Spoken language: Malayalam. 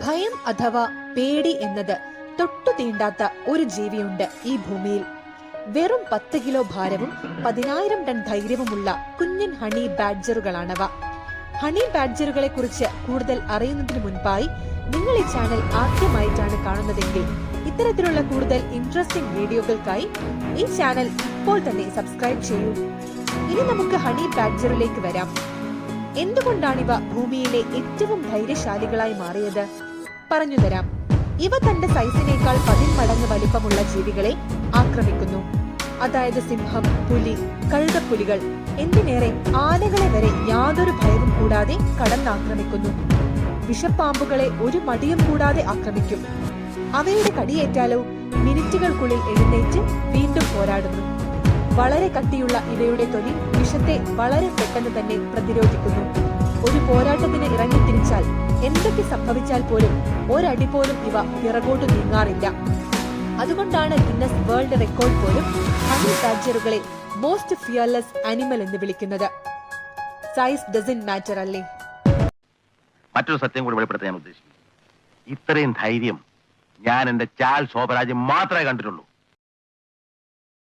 ഭയം അഥവാ പേടി എന്നത് തൊട്ടു തീണ്ടാത്ത ഒരു ജീവിയുണ്ട് ഈ ഭൂമിയിൽ. വെറും 10 കിലോ ഭാരവും 10,000 ടൺ ധൈര്യവുമുള്ള കുഞ്ഞൻ ഹണി ബാഡ്ജറുകളാണവ. ഹണി ബാഡ്ജറുകളെ കുറിച്ച് കൂടുതൽ അറിയുന്നതിന് മുൻപായി നിങ്ങൾ ഈ ചാനൽ ആദ്യമായിട്ടാണ് കാണുന്നതെങ്കിൽ ഇത്തരത്തിലുള്ള കൂടുതൽ ഇൻട്രസ്റ്റിംഗ് വീഡിയോകൾക്കായി ഈ ചാനൽ ഇപ്പോൾ തന്നെ സബ്സ്ക്രൈബ് ചെയ്യൂ. ഇനി നമുക്ക് ഹണി ബാഡ്ജറിലേക്ക് വരാം. എന്തുകൊണ്ടാണിവ ഭൂമിയിലെ ഏറ്റവും ധൈര്യശാലികളായി മാറിയത്? പറഞ്ഞുതരാം. ഇവ തന്റെ സൈസിനേക്കാൾ 10 മടങ്ങ് വലിപ്പമുള്ള ജീവികളെ ആക്രമിക്കുന്നു. അതായത് സിംഹം, പുലി, കഴുതപ്പുലികൾ, എന്തിനേറെ ആനകളെ വരെ യാതൊരു ഭയവും കൂടാതെ കടന്നാക്രമിക്കുന്നു. വിഷപ്പാമ്പുകളെ ഒരു മടിയും കൂടാതെ ആക്രമിക്കും. അവയുടെ കടിയേറ്റാലോ മിനിറ്റുകൾക്കുള്ളിൽ എഴുന്നേറ്റ് വീണ്ടും പോരാടുന്നു. വളരെ കട്ടിയുള്ള ഇവയുടെ തൊലി വിഷത്തെ വളരെ പെട്ടെന്ന് തന്നെ പ്രതിരോധിക്കുന്നു. ഒരു പോരാട്ടത്തിന് ഇറങ്ങിത്തിരിച്ചാൽ എന്തൊക്കെ സംഭവിച്ചാൽ പോലും ഒരടി പോലും ഇവ പിറകോട്ട് നീങ്ങാറില്ല. അതുകൊണ്ടാണ് ഗിന്നസ് വേൾഡ് റെക്കോർഡ് പോലും ഹണി ബാഡ്ജറുകളെ മോസ്റ്റ് ഫിയർലെസ് ആനിമൽ എന്ന് വിളിക്കുന്നത്. സൈസ് ഡസന്റ് മാറ്റർ അല്ലേ? മറ്റൊരു സത്യം കൂടി വെളിപ്പെടുത്താൻ ഞാൻ ഉദ്ദേശിക്കുന്നു. ഇത്രയും ധൈര്യം ഞാൻ എന്റെ ചാൽ ശോഭരാജ് മാത്രമേ കണ്ടിട്ടുള്ളൂ.